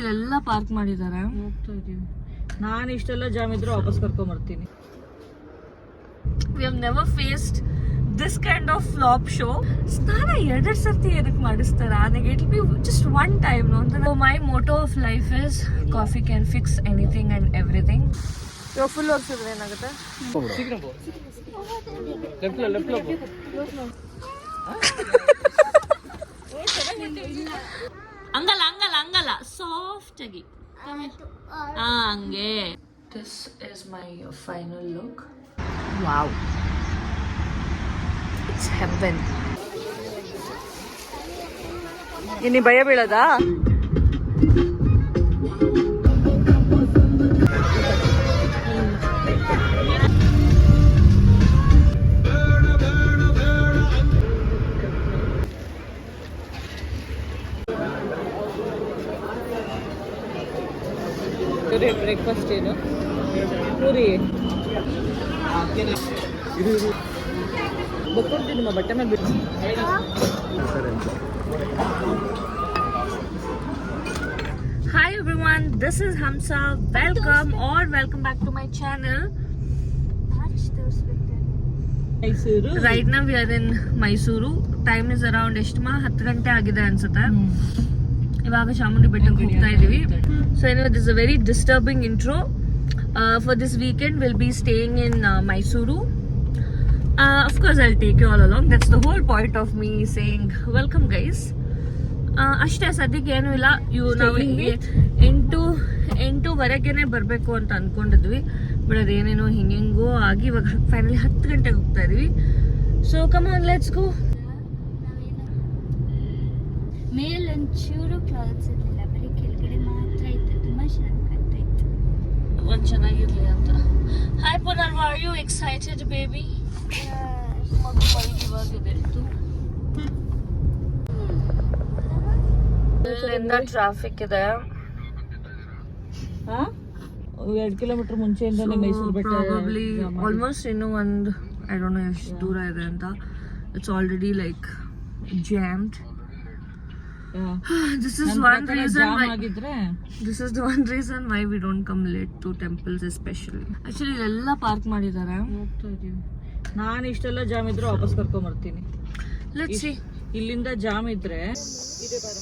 ಇಲ್ಲೆಲ್ಲ ಪಾರ್ಕ್ ಮಾಡಿದ್ದಾರೆ. ಹೋಗ್ತಾ ಇದೀವಿ. ನಾನು ಇಷ್ಟೆಲ್ಲ ಜಾಮ್ ಇದ್ರೆ ವಾಪಸ್ ಕರ್ಕೊಂಡ್ ಬರ್ತೀನಿ. We have never faced this kind of flop show. ಸ್ನಾನ 2 ಸರ್ತಿ ಏನಕ್ಕೆ ಮಾಡಿಸ್ತಾರ? ನನಗೆ it will be just one time. So my motto of life is coffee can fix anything and everything. ಇವಾಗ ಫುಲ್ ಹೋಗ್ಸಿದ್ರೆ ಏನಾಗುತ್ತೆ? ಹಂಗಲ್ಲ ಹಂಗಲ್ಲ ಹಂಗಲ್ಲ ಸಾಫ್ಟ್ ಆಗಿ ಹಂಗೆ. This is my final look. Wow, it's Heaven. ಇನ್ನು ಭಯ ಬೀಳೋದಾ? ಬ್ರೇಕ್ಫಾಸ್ಟ್ ಏನು? ಪೂರಿ ಬಕ್ಕೊಡ್ತೀನಿ ನಿಮ್ಮ ಬಟ್ಟೆ ಮೇಲೆ ಬಿಟ್ಟು. Hi everyone, this is Hamsa. Welcome back to my channel. Mysuru. Right now we are in Mysuru. Time is around ಎಷ್ಟಮ್ಮ 10 ಗಂಟೆ ಆಗಿದೆ ಅನ್ಸುತ್ತೆ. ಇವಾಗ ಚಾಮುಂಡಿ ಬೆಟ್ಟಕ್ಕೆ ಹೋಗ್ತಾ ಇದೀವಿ. So anyway, this is a very disturbing intro. For this weekend we'll be staying in Mysuru. Of course I'll take you all along. That's the whole point of me saying welcome guys. ಅಷ್ಟೇ, ಸದ್ಯಕ್ಕೆ ಏನೂ ಇಲ್ಲ. ನಾವು 8:30 ಬರಬೇಕು ಅಂತ ಅನ್ಕೊಂಡಿದ್ವಿ, but ಅದೇನೇನೋ ಹಿಂಗೆಂಗೋ ಆಗಿ ಇವಾಗ finally 10 ಗಂಟೆಗೆ ಹೋಗ್ತಾ ಇದೀವಿ. So come on, let's go. ಮೇಲೊಂಚೂರು ಕ್ಲೌಡ್ಸ್ ಇರಲಿಲ್ಲ, ಬರೀ ಕೆಳಗಡೆ ಮಾತ್ರ ಇತ್ತು. ತುಂಬಾ ಚೆನ್ನಾಗಿ ಕಾಣ್ತಾ ಇತ್ತು. ಒಂದ್ ಚೆನ್ನಾಗಿರ್ಲಿ ಅಂತ. Hi Punarva, are you excited baby? ಮಗು ಮೈದಿವಾಗಿದೆ. ಟ್ರಾಫಿಕ್ ಇದೆ. 2 ಕಿಲೋಮೀಟರ್ ಮುಂಚೆಯಿಂದಾನೆ ಮೈಸೂರು ಬೆಟ್ಟ. ಪ್ರಾಬಬ್ಲಿ ಆಲ್ಮೋಸ್ಟ್ ಇನ್ನು ಒಂದು ಐ ಡೋಂಟ್ ನೋ ಎಷ್ಟು ದೂರ ಇದೆ ಅಂತ. It's already like jammed. This is the one reason why we don't come late to temples especially. Actually ಇಲ್ಲೆಲ್ಲ ಪಾರ್ಕ್ ಮಾಡಿದ್ದಾರೆ. ಹೋಗ್ತಾ ಇದೀವಿ. ನಾನು ಇಷ್ಟೆಲ್ಲ ಜಾಮ್ ಇದ್ರೆ ವಾಪಸ್ ಕರ್ಕೊಂಡ್ ಬರ್ತೀನಿ. Let's see. ಇಲ್ಲಿಂದ ಜಾಮ್ ಇದ್ರೆ ಇದೆ ಬಾರ.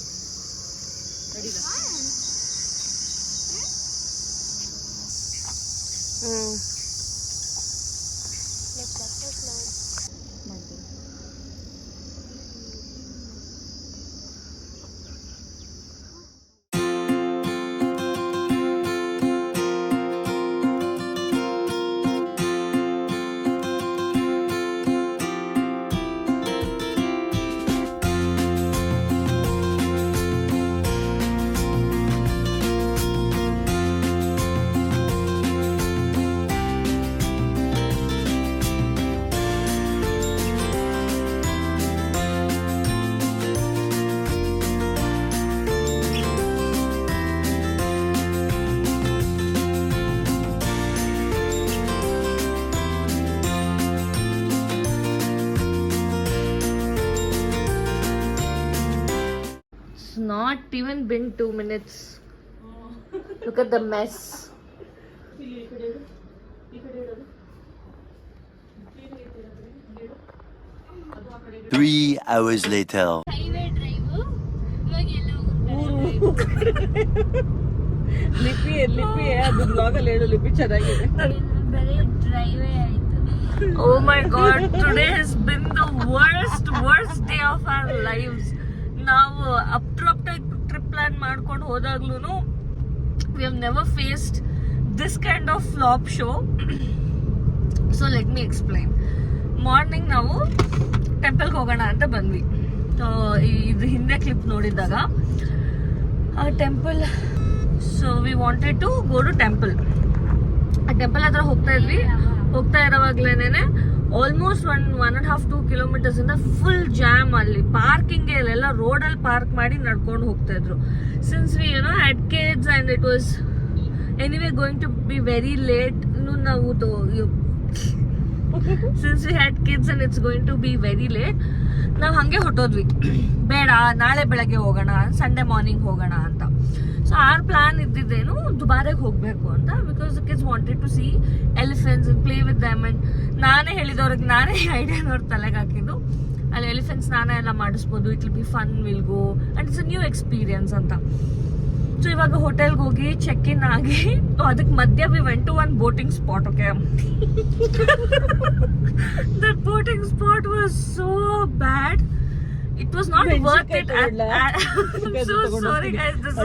Not even been 2 minutes. Look at the mess. 3 hours later. Highway drive ಇವಾಗ ಎಲ್ಲ ಲಿಪಿ ಅದು ಬ್ಲಾಗಲ್ಲಿ ಹೇಳು. ಲಿಪಿ ಚೆನ್ನಾಗಿದೆ. ಬರೀ ಡ್ರೈವೇ ಆಯ್ತು. Oh my god, today has been the worst day of our lives. ನಾವು ಅಪ್ಟ್ರಾಪ್ಟಾಗಿ ಟ್ರಿಪ್ ಪ್ಲಾನ್ ಮಾಡ್ಕೊಂಡು ಹೋದಾಗ್ಲೂ we have never faced this kind of flop show. So let me explain. Morning ನಾವು ಟೆಂಪಲ್ಗೆ ಹೋಗೋಣ ಅಂತ ಬಂದ್ವಿ. ಇದು ಹಿಂದೆ ಕ್ಲಿಪ್ ನೋಡಿದಾಗ temple. So we wanted to go to temple. ಆ ಟೆಂಪಲ್ ಹತ್ರ ಹೋಗ್ತಾ ಇರೋವಾಗ್ಲೇನೆ ಆಲ್ಮೋಸ್ಟ್ 1.5-2 ಕಿಲೋಮೀಟರ್ಸ್ ಇಂದ ಫುಲ್ ಜಾಮ್. ಅಲ್ಲಿ ಪಾರ್ಕಿಂಗ್ ಎಲ್ಲ ರೋಡಲ್ಲಿ ಪಾರ್ಕ್ ಮಾಡಿ ನಡ್ಕೊಂಡು ಹೋಗ್ತಾ ಇದ್ರು. Since we had kids and it was anyway going to be very late. ನಾವು since we had kids and it's going to be very late, ನಾವು ಹಂಗೆ ಹೊಟ್ಟೋದ್ವಿ. ಬೇಡ, ನಾಳೆ ಬೆಳಗ್ಗೆ ಹೋಗೋಣ, ಸಂಡೇ ಮಾರ್ನಿಂಗ್ ಹೋಗೋಣ ಅಂತ. ಸೊ our ಪ್ಲಾನ್ ಇದ್ದಿದ್ದೇನು ದುಬಾರೆಗೆ ಹೋಗಬೇಕು ಅಂತ, because the kids wanted to see elephants and play with them. And ನಾನೇ ಹೇಳಿದವ್ರಿಗೆ ನಾನೇ ಐಡಿಯಾನ ಅವ್ರ ತಲೆಗೆ ಹಾಕಿದ್ದು, ಅಲ್ಲಿ ಎಲಿಫೆಂಟ್ಸ್ ನಾನೇ ಎಲ್ಲ ಮಾಡಿಸ್ಬೋದು, it will be fun, will go and it's a new experience ಅಂತ. ಸೊ ಇವಾಗ ಹೋಟೆಲ್ಗೆ ಹೋಗಿ ಚೆಕ್ ಇನ್ ಆಗಿ ಅದಕ್ಕೆ ಮಧ್ಯ we went to one boating spot. Okay, that boating spot was so bad. It was not worth it. I'm so sorry guys, this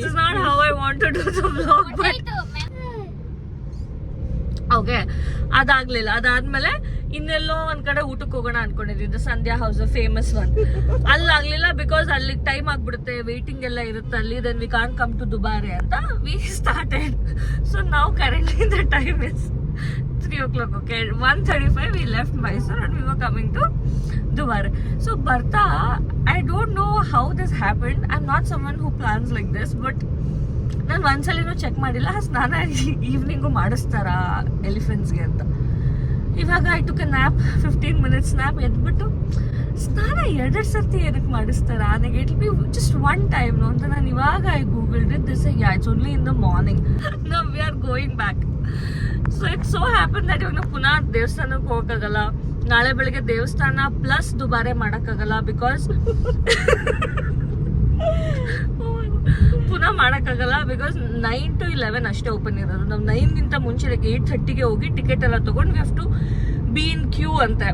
is not how I want to do the vlog, but okay, ಅದಾಗ್ಲಿಲ್ಲ. ಅದಾದ್ಮೇಲೆ ಇನ್ನೆಲ್ಲೋ ಒಂದ್ ಕಡೆ ಊಟಕ್ಕೆ ಹೋಗೋಣ ಅನ್ಕೊಂಡಿದ್ದೆ, Sandhya house famous one. ಅಲ್ಲಾಗ್ಲಿಲ್ಲ because ಅಲ್ಲಿ ಟೈಮ್ ಆಗ್ಬಿಡುತ್ತೆ, ವೇಟಿಂಗ್ ಎಲ್ಲ ಇರುತ್ತೆ ಅಲ್ಲಿ, then we can't come to Dubare ಅಂತ ವಿ ಸ್ಟಾರ್ಟೆಡ್. ಸೊ ನಾವು currently the time is 3 o'clock. Okay, 1:35 we left Mysore and we were coming to Dubare. So Bartha, I don't know how this happened. I'm not someone who plans like this, but ನಾನು ಒಂದ್ಸಲಿನೂ check ಮಾಡಿಲ್ಲ ಸ್ನಾನ evening ಮಾಡಿಸ್ತಾರ ಎಲಿಫೆಂಟ್ಸ್ಗೆ ಅಂತ. ಇವಾಗ I took a nap, 15 minutes nap, ಎದ್ಬಿಟ್ಟು ಸ್ನಾನ 2 ಸರ್ತಿ ಏನಕ್ಕೆ ಮಾಡಿಸ್ತಾರ, ನನಗೆ it be just one time ಅಂತ ನಾನು ಇವಾಗ I googled it. This it's only in the morning. Now we are going back. So it so happen that ಇವಾಗ ನಾವು ಪುನಃ ದೇವಸ್ಥಾನಕ್ಕೆ ಹೋಗಕ್ಕಾಗಲ್ಲ, ನಾಳೆ ಬೆಳಿಗ್ಗೆ ದೇವಸ್ಥಾನ ಪ್ಲಸ್ ದುಬಾರೆ ಮಾಡೋಕ್ಕಾಗಲ್ಲ, ಬಿಕಾಸ್ ಪುನಃ ಮಾಡೋಕ್ಕಾಗಲ್ಲ ಬಿಕಾಸ್ 9 to 11 ಅಷ್ಟೇ ಓಪನ್ ಇರೋದು. ನಾವು 9ಗಿಂತ ಮುಂಚೆ 8:30ಗೆ ಹೋಗಿ ಟಿಕೆಟ್ ಎಲ್ಲ ತೊಗೊಂಡು we have to be in queue ಅಂತೆ.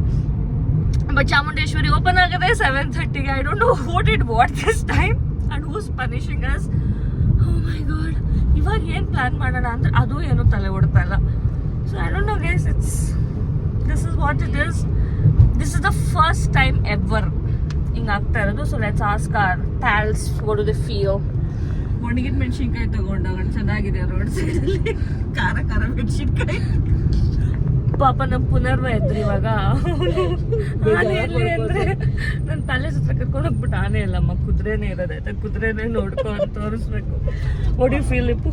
ಬಟ್ ಚಾಮುಂಡೇಶ್ವರಿ ಓಪನ್ ಆಗದೆ 7:30ಗೆ. I don't know what it what this time and who's punishing us. Oh my god, ಇವಾಗ ಏನು ಪ್ಲಾನ್ ಮಾಡೋಣ ಅಂದ್ರೆ ಅದು ಏನೂ ತಲೆ ಓಡ್ತಾ ಇಲ್ಲ. So I don't no guys, this is what it is. This is the first time ever ಹಿಂಗೆ ಆಗ್ತಾ ಇರೋದು. So let's ask our pals what do they feel. ಒಣಗಿದ ಮೆಣಸಿನ್ಕಾಯಿ ತಗೊಂಡಾಗ ಚೆನ್ನಾಗಿದೆ ರೋಡ್ ಸೈಡ್ ಅಲ್ಲಿ, ಖಾರ ಖಾರ ಮೆಣಸಿನ್ಕಾಯಿ. ಪಾಪ ನಮ್ ಪುನರ್ವ ಇದ್ರಿ ಇವಾಗ ಆನೆ ಎಲ್ಲಿ ಅಂದ್ರೆ ನನ್ ಪ್ಯಾಲೇಸ್ ಹತ್ರ ಕರ್ಕೊಂಡು ಹೋಗ್ಬಿಟ್ಟು ಆನೆ ಇಲ್ಲಮ್ಮ, ಕುದುರೆನೇ ಇರೋದೈತೆ, ಕುದುರೆನೇ ನೋಡ್ಕೊ ಅಂತ ತೋರಿಸ್ಬೇಕು. ಒಡಿ ಫೀಲ್ ಇಪ್ಪು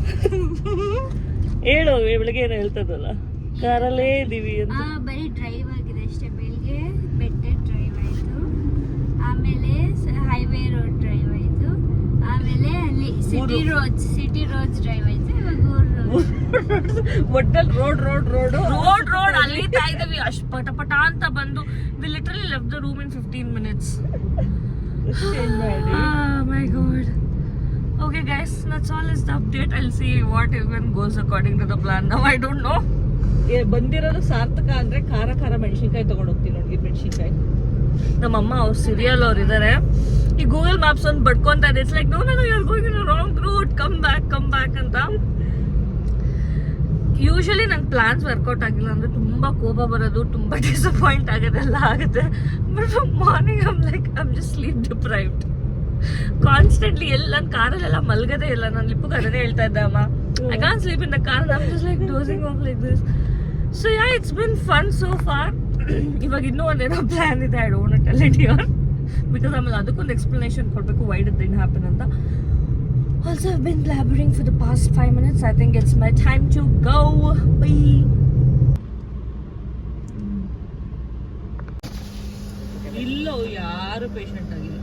ಹೇಳು, ಬೆಳಿಗ್ಗೆ ಏನು ಹೇಳ್ತದಲ್ಲ ಕಾರಲ್ಲೇ ಇದೀವಿ ಅಂತ. ಬರೀ ಡ್ರೈವ್ ಆಗಿದೆ ಅಷ್ಟೇ. ಬೆಳಿಗ್ಗೆ ಬೆಟ್ಟೆ ಡ್ರೈವ್ ಆಯ್ತು, ಆಮೇಲೆ ಹೈವೇ ರೋಡ್ ಡ್ರೈವ್ ಆಯ್ತು, ಆಮೇಲೆ ಅಲ್ಲಿ ಸಿಟಿ ರೋಡ್ಸ್ ಡ್ರೈವ್ ಆಯ್ತು. ಒಟ್ಟಲ್ಲಿ ರೋಡ್ ಅಲ್ಲಿತಾ ಇದೀವಿ. ಅಷ್ಟು ಪಟ ಅಂತ ಬಂದು we literally left the room in 15 minutes. My god. Okay guys, that's all is the update. I'll see what even goes according to the plan. Now I don't know. ಬಂದಿರೋದು ಸಾರ್ಥಕ ಅಂದ್ರೆ ಖಾರ ಖಾರ ಮೆಣಸಿನ್ಕಾಯಿ ತಗೊಂಡು ಹೋಗ್ತೀನಿ, ಒಣಗಿದ ಮೆಣಸಿನ್ಕಾಯಿ. ನಮ್ಮಮ್ಮ ಅವ್ರು ಸೀರಿಯಲ್ ಅವ್ರು ಇದಾರೆ, ಈ ಗೂಗಲ್ ಮ್ಯಾಪ್ಸ್ ಒಂದು ಬಡ್ಕೊಂತ ಇದೆ. It's like no you are going in a wrong route, come back ಅಂತ. ಯೂಶಲಿ ನಂಗೆ ಪ್ಲಾನ್ಸ್ ವರ್ಕೌಟ್ ಆಗಿಲ್ಲ ಅಂದ್ರೆ ತುಂಬಾ ಕೋಪ ಬರೋದು, ತುಂಬಾ ಡಿಸಪಾಯಿಂಟ್ ಆಗೋದೆಲ್ಲ ಆಗುತ್ತೆ. But morning I'm just sleep deprived constantly. ನನ್ನ ಕಾರಲ್ಲೆಲ್ಲ ಮಲ್ಗದೇ ಇಲ್ಲ. ನಾನು ಲಿಪ್ಪು ಅದನ್ನೇ ಹೇಳ್ತಾ ಇದ್ದೆ, ಅಮ್ಮ I can't sleep in the car, I am just like dozing of like this. So yeah, it's been fun so for. ಇವಾಗ ಇನ್ನೂ ಒಂದೇನೋ ಪ್ಲಾನ್ ಇದೆ, I don't tell it here because ಆಮೇಲೆ ಅದಕ್ಕೊಂದು ಎಕ್ಸ್ಪ್ಲನೇಷನ್ ಕೊಡಬೇಕು ವೈ ಡಿಡ್ ಇಟ್ ಹ್ಯಾಪನ್ ಅಂತ. Also, I've been blabbering for the past 5 minutes. I think it's my time to go. Bye. ಇಲ್ಲೋ ಯಾರು ಪೇಷಂಟ್ ಆಗಿಲ್ಲ.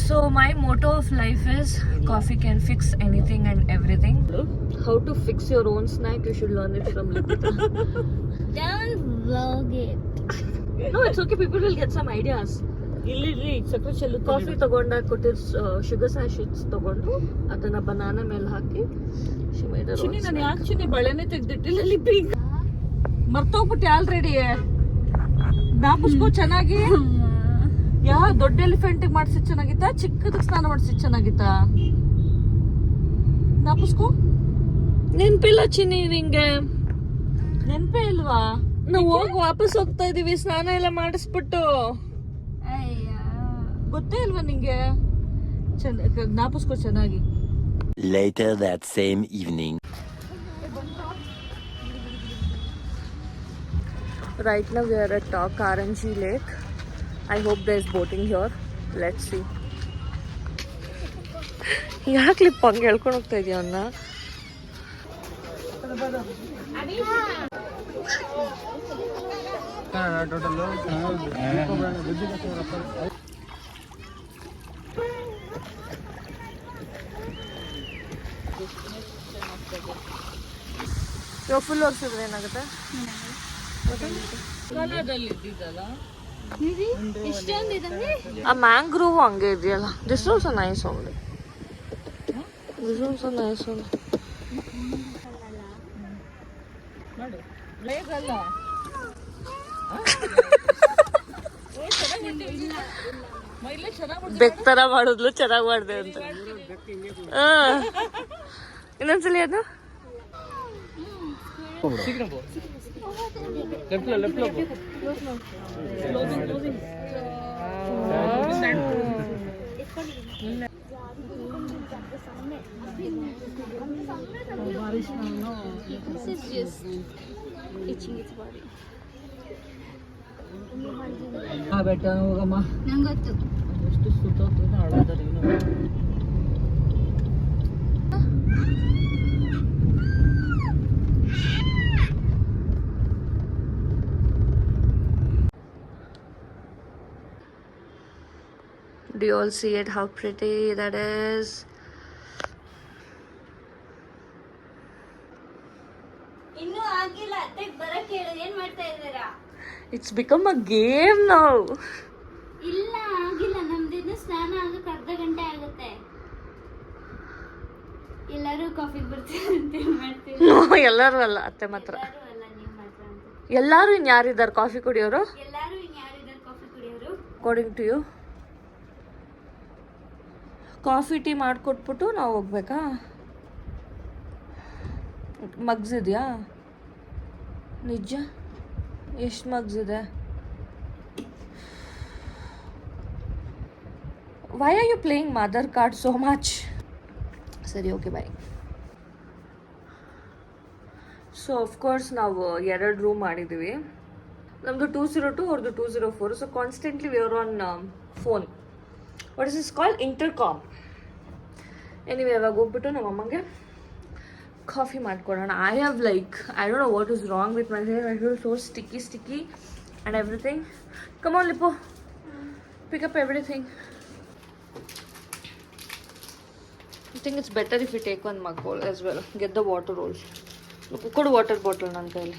So my motto of life is coffee can fix anything and everything. How to fix your own snack, you should learn it from Lipita. Don't vlog it. No, it's okay, people will get some ideas. ಇಲ್ಲಿ ಸಕ್ಕರೆ ಚೆಲ್ಲು. Coffee ತಗೊಂಡಾಗ ಕೊಟ್ಟಿರೋ sugar ಸ್ಯಾಶೆಟ್ಸ್ ತಗೊಂಡು ಅದನ್ನ banana ಮೇಲೆ ಹಾಕಿ ಚಿನ್ನಿ, ನಾನು ಯಾಕೆ ಚಿನ್ನಿ ಬಳೆನೇ ತೆಗ್ದಿಟ್ಟಿಲ್ಲ ಲಿಪ್ಪಿ, ಮರ್ತೋಗ್ಬಿಟ್ಟೆ already. ನಾಪುಸ್ಕೋ ಚೆನ್ನಾಗಿ. ಯಾವ ದೊಡ್ಡ ಎಲಿಫೆಂಟ್ ಮಾಡ್ಸಿದ್ ಚೆನ್ನಾಗಿತ್ತಾ, ಚಿಕ್ಕದಕ್ಕೆ ಸ್ನಾನ ಮಾಡ್ಸಿದ್ ಚೆನ್ನಾಗಿತ್ತಾ? ನಾಪುಸ್ಕೋ ನೆನ್ಪಿಲ್ಲ ಚಿನ್ನಿ ನಿಂಗೆ? ನೆನ್ಪೇ ಇಲ್ವಾ? ನಾವು ಹೋಗಿ ವಾಪಸ್ ಹೋಗ್ತಾ ಇದೀವಿ ಸ್ನಾನ ಎಲ್ಲ ಮಾಡಿಸ್ಬಿಟ್ಟು. ಗೊತ್ತೇ ಇಲ್ವಾ ನಿಂಗೆ? ನಾಪುಸ್ಕೋ ಚೆನ್ನಾಗಿ. Later that same evening. Right now we are at Karanji Lake. I hope there is boating here. Let's see. ಯಾಕೆ ಲಿಪ್ ಹಂಗೆ ಹೇಳ್ಕೊಂಡು ಹೋಗ್ತಾ ಇದೀಯ ಅವನ್ನ? ಇವಾಗ ಫುಲ್ ಒರ್ಸಿದ್ರೆ ಏನಾಗುತ್ತೆ? ಕನ್ನಡದಲ್ಲಿ ಇದ್ದಿದ್ದಲ್ಲ ಆ ಮ್ಯಾಂಗ್ರೋವ್ ಹಂಗೆ ಇದೆಯಲ್ಲ. This also nice only. This also nice only. ಮಾಡು ಬೇಗಲ್ಲ ಬೆಕ್ತರ ಮಾಡಿದ್ಲು ಚೆನ್ನಾಗಿ ಮಾಡಿದೆ ಅಂತ. ಇನ್ನೊಂದ್ಸಲಿ ಅದು ಬೆಟ್ಟ ಹೋಗಮ್ಮ. ನಂಗೊತ್ತು. ಎಷ್ಟು ಸುತ್ತೋತು ಆಡೋದಾರೆ ಇನ್ನು. Do you all see it? How pretty that is. ಇನ್ನೂ ಆಗಿಲ್ಲ. ಅತ್ತೆಗೆ ಬರಕ್ಕೆ ಹೇಳೋದು. ಏನ್ ಮಾಡ್ತಾ ಇದ್ದೀರಾ? It's become a game now. ಇಲ್ಲ ಆಗಿಲ್ಲ. ನಮ್ದಿನ್ನು ಸ್ನಾನ ಆಗಕ್ಕೆ ಅರ್ಧ ಗಂಟೆ ಆಗುತ್ತೆ. ಎಲ್ಲರೂ ಕಾಫಿ ಬರ್ತೀವಿ ಮಾಡ್ತೀವಿ. ಎಲ್ಲರೂ ಅಲ್ಲ, ಅತ್ತೆ ಮಾತ್ರ. ಎಲ್ಲರೂ ಅಲ್ಲ, ನೀವು ಮಾತ್ರ ಅಂತ. ಎಲ್ಲರೂ ಇನ್ಯಾರಿದ್ದಾರೆ ಕಾಫಿ ಕುಡಿಯೋರು? ಎಲ್ಲರೂ ಇನ್ಯಾರಿದ್ದಾರೆ ಕಾಫಿ ಕುಡಿಯೋರು? According to you coffee tea ಮಾಡಿಕೊಟ್ಬಿಟ್ಟು ನಾವು ಹೋಗ್ಬೇಕಾ? ಮಗ್ಸ್ ಇದೆಯಾ? ನಿಜ? ಎಷ್ಟು ಮಗ್ಸ್ ಇದೆ? Why are you playing mother card so much? ಸರಿ, ಓಕೆ, ಬಾಯ್. ಸೊ ಅಫ್ಕೋರ್ಸ್ ನಾವು 2 ರೂಮ್ ಮಾಡಿದ್ದೀವಿ. ನಮ್ಮದು 202, ಅವ್ರದ್ದು 204. So constantly we are on phone. What is is called? Intercom. Anyway, ಇವಾಗ ಹೋಗ್ಬಿಟ್ಟು ನಮ್ಮ ಅಮ್ಮಂಗೆ ಕಾಫಿ ಮಾಡ್ಕೊಡೋಣ. I have I don't know what is wrong with my hair. I feel so sticky and everything. Come on Lipo, pick up everything. I think it's better if we take one mug bowl as well. Get the water rolls. Look, kodu water bottle ನನ್ನ ಕೈಲಿ.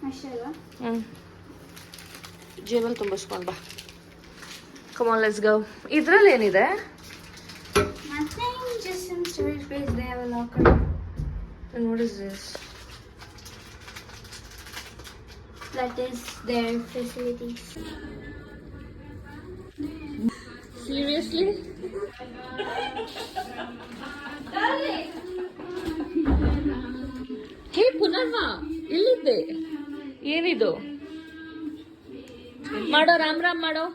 ಅಷ್ಟೇ ಅಲ್ವಾ? ಜೇಬಲ್ಲಿ ತುಂಬಿಸ್ಕೊಂಡು ಬಾ. Come on, let's go. ಇದ್ರಲ್ಲಿ ಏನಿದೆ? Nothing, just some storage space. They have a locker. And what is this? That is their facilities. Seriously? ಹೇ ಪುನರ್ವ, ಇಲ್ಲಿದ್ದೆ. ಏನಿದು? ಮಾಡೋ, ರಾಮ್ ರಾಮ್ ಮಾಡೋ.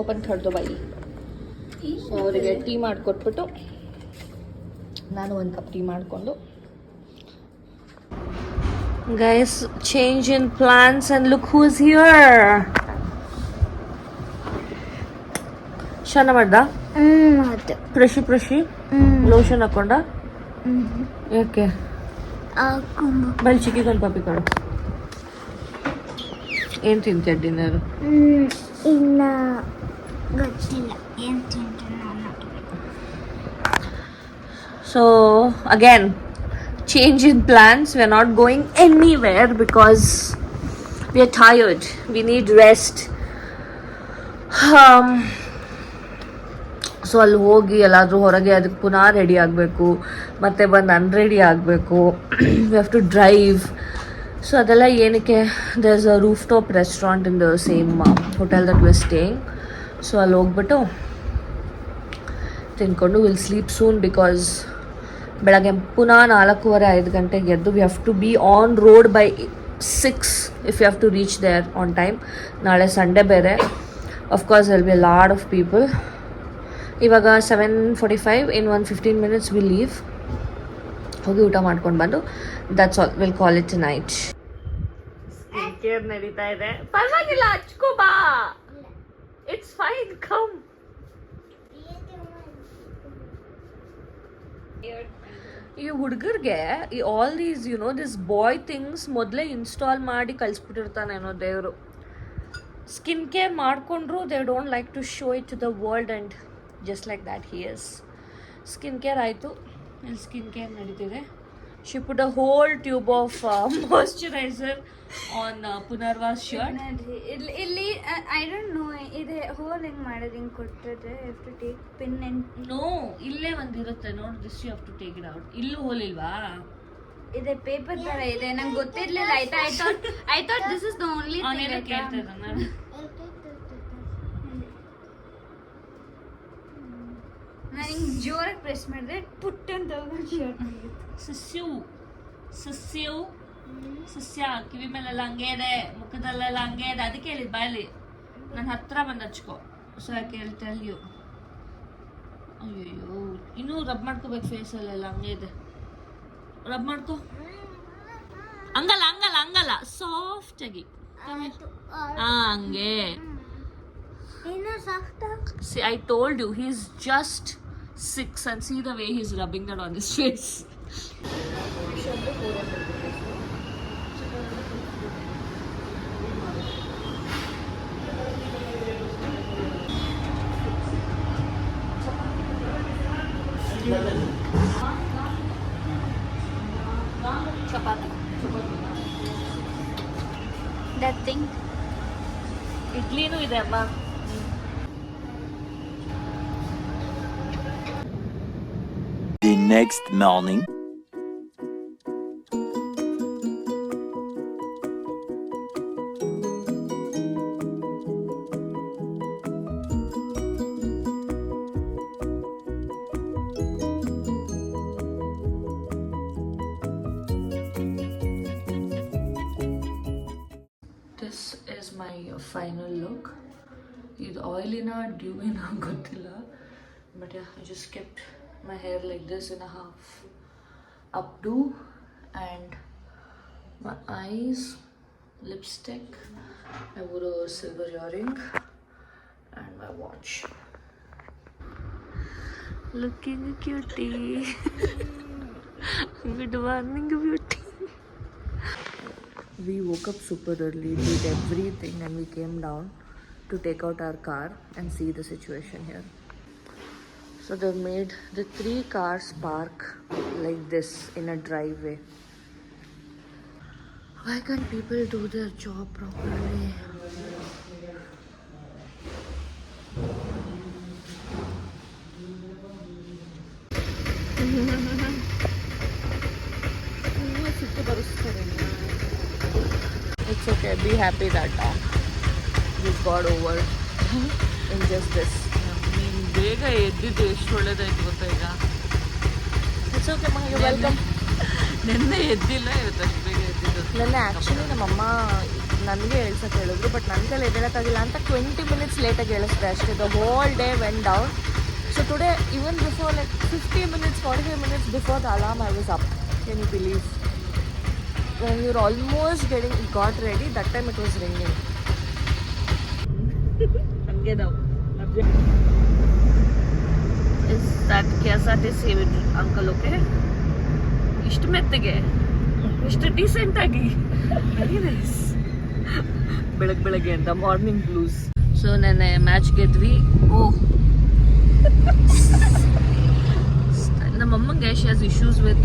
ಓಪನ್ ಕಡ್ದು ಬಾಯಿ. ಸೊ ಅವರಿಗೆ ಟೀ ಮಾಡಿಕೊಟ್ಬಿಟ್ಟು ನಾನು ಒಂದು ಕಪ್ ಟೀ ಮಾಡಿಕೊಂಡು, guys, change in plans and look who is here. ಸ್ನಾನ ಮಾಡ್ದ? ಪ್ರಶಿ ಲೋಷನ್ ಹಾಕೊಂಡ? ಯಾಕೆ? ಬಲ್ ಚಿಕ್ಕಿಗೊಂದು ಪಾಪಿ ಕೊಡು. ಏನು ತಿಂತೀಯ ಡಿನ್ನರು? ಇನ್ನ ಗೊತ್ತಿಲ್ಲ ಏನು ತಿಂತೀನಿ ನಾನು. So again, change in plans. We are not going anywhere because we are tired. We need rest. So ಅಲ್ಲಿ ಹೋಗಿ ಎಲ್ಲಾದರೂ ಹೊರಗೆ ಅದಕ್ಕೆ ಪುನಃ ರೆಡಿ ಆಗಬೇಕು, ಮತ್ತೆ ಬಂದು ಅನ್ರೆಡಿ ಆಗಬೇಕು. We have to drive. So ಅದೆಲ್ಲ ಏನಕ್ಕೆ? There is a roof top restaurant in the same hotel that we are staying. So ಅಲ್ಲಿ ಹೋಗ್ಬಿಟ್ಟು ತಿನ್ಕೊಂಡು ವಿಲ್ ಸ್ಲೀಪ್ ಸೂನ್ ಬಿಕಾಸ್ ಬೆಳಗ್ಗೆ ಪುನಃ 4:15 ಗಂಟೆಗೆ ಎದ್ದು we have to be on road by 6 if you have to reach there on time. ನಾಳೆ Sunday ಬೇರೆ. Of course will be a lot of people. ಇವಾಗ 7:45. In 15 minutes will leave. ಹೋಗಿ ಊಟ ಮಾಡ್ಕೊಂಡು ಬಂದು that's all. Will call it night. Care ನಡೀತಾ ಇದೆ. ಪರವಾಗಿಲ್ಲ, ಹಚ್ಕೋ ಬಾ. It's fine, come. ಈ ಹುಡುಗರಿಗೆ ಈ all these this boy things ಮೊದಲೇ ಇನ್ಸ್ಟಾಲ್ ಮಾಡಿ ಕಳಿಸ್ಬಿಟ್ಟಿರ್ತಾನೇನೋ ದೇವರು. ಸ್ಕಿನ್ ಕೇರ್ ಮಾಡಿಕೊಂಡ್ರು they don't like to show it to the world and just like that he is. Skin care ಆಯಿತು, ಸ್ಕಿನ್ ಕೇರ್ ನಡೀತಿದೆ. She put a whole tube of moisturiser on Punarva's shirt. ಇಲ್ಲಿ I don't know ಇದೆ hole ಹೆಂಗ್ ಮಾಡೋದು, ಹಿಂಗ್ ಕೊಟ್ಟಿದ್ರೆ have to take pin and no, ಇಲ್ಲೇ ಒಂದಿರುತ್ತೆ ನೋಡಿ, this you have to take it out. ಇಲ್ಲೂ ಹೋಲ್ ಇಲ್ವಾ? ಇದೆ ಪೇಪರ್ ತರ ಇದೆ, ನಂಗೆ ಗೊತ್ತಿರ್ಲಿಲ್ಲ ಆಯ್ತಾ. I thought this is the only ಅವನೇನೋ ಕೇಳ್ತಾ ಇದ್ದಾನೆ. ನಾನು ಹಿಂಗ್ ಜೋರಾಗಿ ಪ್ರೆಸ್ ಮಾಡಿದ್ರೆ ಪುಟ್ ಅಂತ ಶರ್ಟ್ ಸಸ್ಯ ಕಿವಿ ಮೇಲೆಲ್ಲ ಹಂಗೆ ಇದೆ, ಮುಖದಲ್ಲೆಲ್ಲ ಹಂಗೆ ಇದೆ. ಅದಕ್ಕೆ ಹೇಳಿದ್ ಬಾಯಲ್ಲಿ ನನ್ನ ಹತ್ರ ಬಂದು ಹಚ್ಕೋ. So I can tell you. ಅಯ್ಯೋ ಇನ್ನೂ ರಬ್ ಮಾಡ್ಕೋಬೇಕು ಫೇಸಲ್ಲೆಲ್ಲ ಹಂಗೆ ಇದೆ. ರಬ್ ಮಾಡ್ಕೋ. ಹಂಗಲ್ಲ ಸಾಫ್ಟ್ ಆಗಿ ಹಂಗೆ. See, I told you, he's just 6 and see the way he's rubbing that on his face. Chapati. that thing. ಇಡ್ಲಿನೂ ಇದೆ ಅಮ್ಮ. The next morning. This is my final look. ಇದು ಆಯಿಲಿನ ಡ್ಯೂವಿನ ಗೊತ್ತಿಲ್ಲ, but yeah, I just kept my hair like this in a half updo, and my eyes, lipstick, I wore a silver earring, and my watch. Looking cutie. Good morning, beauty. We woke up super early, did everything, and we came down to take out our car and see the situation here. So they made the 3 cars park like this in a driveway. Why can't people do their job properly? It's okay, be happy that this got over in just this. ನೀನು ಬೇಗ ಎದ್ದಿದ್ದು ಎಷ್ಟು ಒಳ್ಳೇದಾಯ್ತು ಗೊತ್ತಾ ಈಗ. It's okay ಮಾ, you welcome. ನೆನ್ನೆ ಎದ್ದಿಲ್ಲ, ಇವತ್ತಷ್ಟು ಬೇಗ ಎದ್ದಿದ್ದು. ನೆನ್ನೆ ಆ್ಯಕ್ಚುಲಿ ನಮ್ಮಮ್ಮ ನನಗೆ ಹೇಳ್ಸಕ್ಕೆ ಹೇಳಿದ್ರು, ಬಟ್ ನನ್ನ ಕೈಲಿ ಎದ್ದೇಳಕ್ಕಾಗಿಲ್ಲ ಅಂತ 20 minutes ಲೇಟಾಗಿ ಹೇಳಿಸ್ದೆ ಅಷ್ಟೇ. The whole day vent down. So today even before like 50 minutes, 45 minutes before the alarm I was up. Can you believe? When you're almost got ready, that time it was ringing. ಹಂಗೆ ನಾವು Is that KSRTC uncle okay? ಇಷ್ಟು ಮೆತ್ತಗೆ, ಇಷ್ಟು decent ಆಗಿ, very nice. ಬೆಳಗ್ಗೆ ಅಂತ morning blues. So ನೆನ್ನೆ match ಗೆದ್ವಿ. ನಮ್ಮಮ್ಮಂಗೆ ಶಿ ಹ್ಯಾಸ್ ಇಶ್ಯೂಸ್ ವಿತ್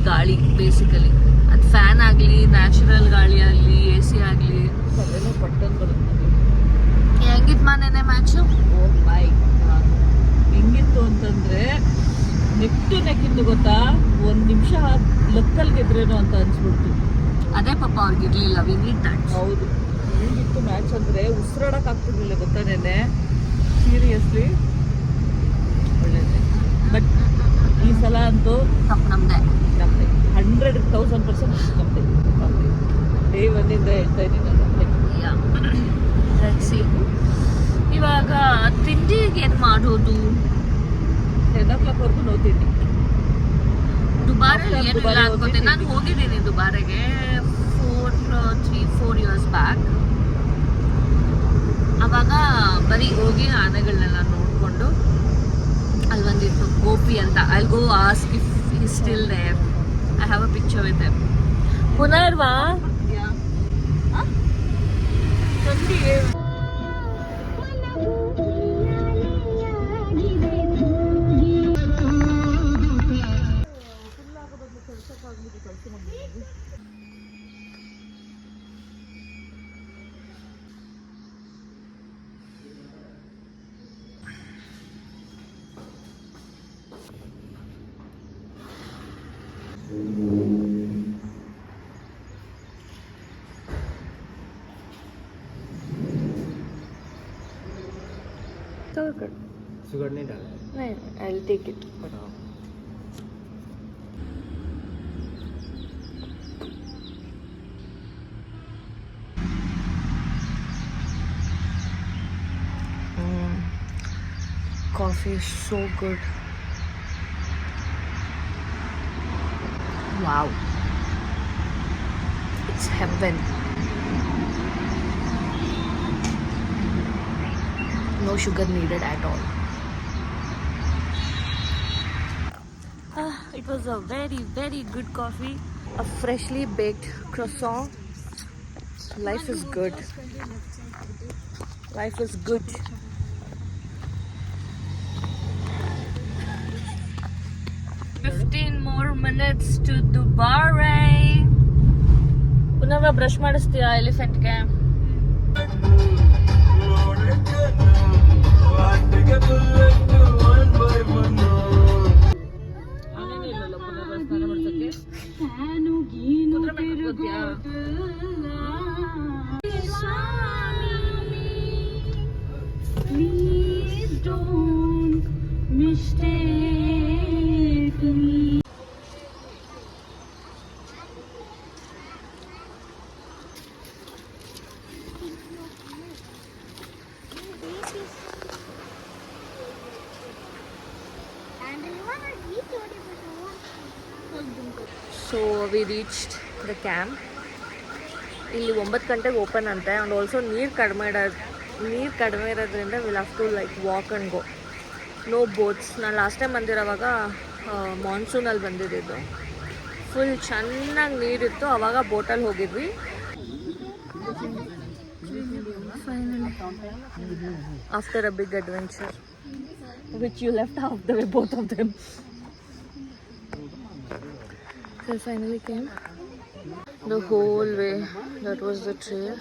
ಗಾಳಿ ಬೇಸಿಕಲಿ. ಅದು ಫ್ಯಾನ್ ಆಗಲಿ, ನ್ಯಾಚುರಲ್ ಗಾಳಿ ಆಗಲಿ, AC ಆಗಲಿ. ತಲೆನೋ ಪಟ್ಟನ್ ಬರುತ್ತೆ. ಹೆಂಗಿತ್ತು ಮಾ ನೆನ್ನೆ ಮ್ಯಾಚು? ಓ ಮೈ ಗಾಡ್, ಹೆಂಗಿತ್ತು ಅಂತಂದ್ರೆ ನೆಕ್ಕಿಂದು ಗೊತ್ತಾ, 1 ನಿಮಿಷ ಲಕ್ಕಲ್ ಗೆದ್ರೇನೋ ಅಂತ ಅನ್ಸ್ಬಿಡ್ತು. ಅದೇ ಪಾಪ ಅವ್ರಿಗಿರ್ಲಿಲ್ಲ. We need that. ಹೌದು, ಹೆಂಗಿತ್ತು ಮ್ಯಾಚ್ ಅಂದರೆ ಉಸಿರಾಡಕ್ಕೆ ಆಗ್ತಿರ್ಲಿಲ್ಲ ಗೊತ್ತಾ ನೆನ್ನೆ. ಸೀರಿಯಸ್ಲಿ ಒಳ್ಳೇದೇ. ಬಟ್ ಈ ಸಲ ಅಂತೂ ತಪ್ಪು ನಮ್ಮದೇ. 100,000% ನಮ್ಮದೇ. ಡೇ 1 ಹೇಳ್ತಾ ಇದ್ದೀನಿ ನಮ್ಮದೇ. ಇವಾಗ ತಿಂಡಿಗೆ ಏನು ಮಾಡೋದು? 10 o'clock ವರೆಗೂ ನೋ ತಿಂಡಿ. ದುಬಾರಲ್ಲಿ ಏನು ಇಲ್ಲ ಅನ್ಕೋತೀನಿ. ನಾನು ಹೋಗಿದ್ದೀನಿ ದುಬಾರೆಗೆ 3-4 years ಬ್ಯಾಕ್. ಅವಾಗ ಬರೀ ಹೋಗಿ ಆನೆಗಳನ್ನೆಲ್ಲ ನೋಡಿಕೊಂಡು, ಅಲ್ಲಿ ಒಂದಿತ್ತು ಗೋಪಿ ಅಂತ. I go ask if He's still there. I have a picture with him. Punarva? Yeah. Huh? Twenty. Sugar नहीं डाला नहीं, I'll take it. Coffee is so good. Wow. It's heaven. No sugar needed at all. It was a very, very good coffee. A freshly baked croissant. Life is good. Life is good. More minutes to Dubai. ಪುನಃ brush ಮಾಡಿಸ್ತೀಯಾ ಎಲಿಫೆಂಟ್ಗೆ? ಆನೇನಿಲ್ಲಲ್ಲ ಪುನಃ ಸ್ನಾನ ಮಾಡ್ಸಕ್ಕೆ? ಕುದುರೆ ಮೇಲೆ ಕೂತ್ಕೋತೀಯಾ? Please don't mistake me. So we reached the camp. ಇಲ್ಲಿ 9 ಗಂಟೆಗೆ open ಅಂತೆ. And also ನೀರು ಕಡಿಮೆ ಇರೋದ್ರಿಂದ will have to like walk and go. No boats. ನಾನು ಲಾಸ್ಟ್ ಟೈಮ್ ಬಂದಿರೋವಾಗ ಮಾನ್ಸೂನಲ್ಲಿ ಬಂದಿದ್ದು. ಫುಲ್ ಚೆನ್ನಾಗಿ ನೀರಿತ್ತು, ಆವಾಗ ಬೋಟಲ್ಲಿ ಹೋಗಿದ್ವಿ. Finally, after a big adventure, which you left half the way, both of them. We finally came. The whole way, that was the trail.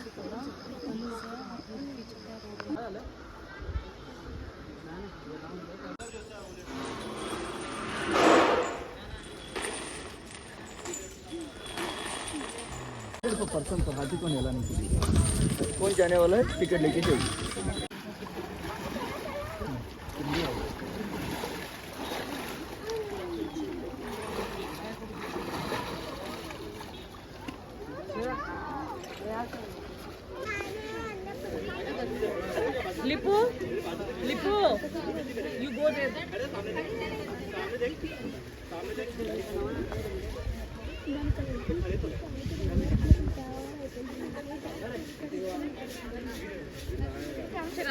Person पर हाथी कौन एलान कौन जाने वाला है टिकट लेके जाइए Lipu, you go there.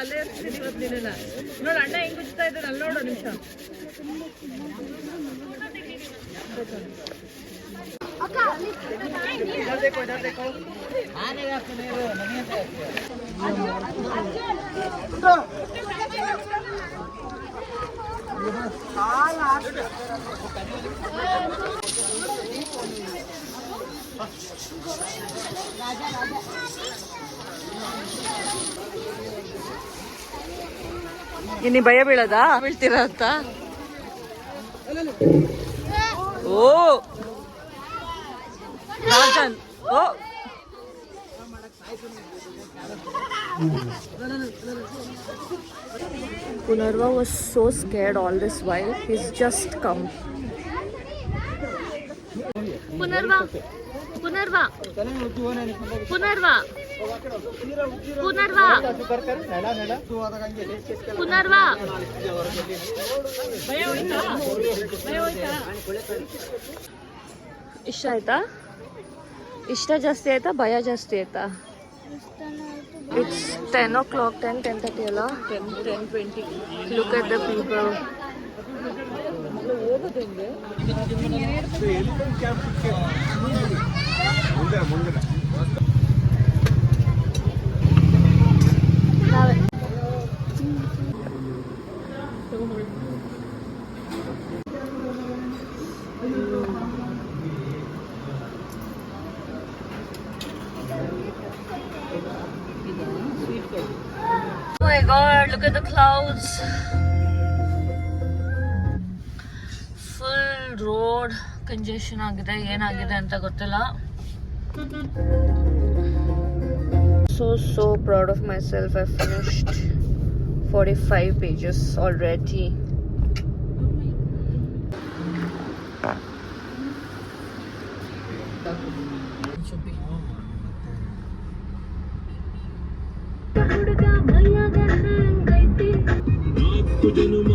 ಅಲ್ಲೇ ಇರ್ತೀನಿ ನೋಡಿ ಅಣ್ಣ ಹೆಂಗ್ ಗುಚ್ತಾ ಇದ್ದಾನೆ ಅಲ್ಲಿ ನೋಡೋ ನಿಮಿಷ. ಇನ್ನು ಭಯ ಬೀಳದ ಬೀಳ್ತೀರ ಅಂತ? ಓ ರಾಜನ್, ಓ Punarva was so scared all this while. He's just come. Punarva, Punarva, Punarva, Punarva, Punarva. ಇಷ್ಟ ಆಯ್ತಾ? ಇಷ್ಟ ಜಾಸ್ತಿ ಆಯ್ತಾ ಭಯ ಜಾಸ್ತಿ ಆಯ್ತಾ? It's 10 o'clock, 10:30 ಅಲ್ಲ? 10:20. Look at the people. ಹೋಗೋದು ಹೆಂಗೆ? Oh my god, look at the clouds. Full road congestion ಆಗಿದೆ, ಏನಾಗಿದೆ ಅಂತ ಗೊತ್ತಿಲ್ಲ. So proud of myself. I finished 45 pages already. Januma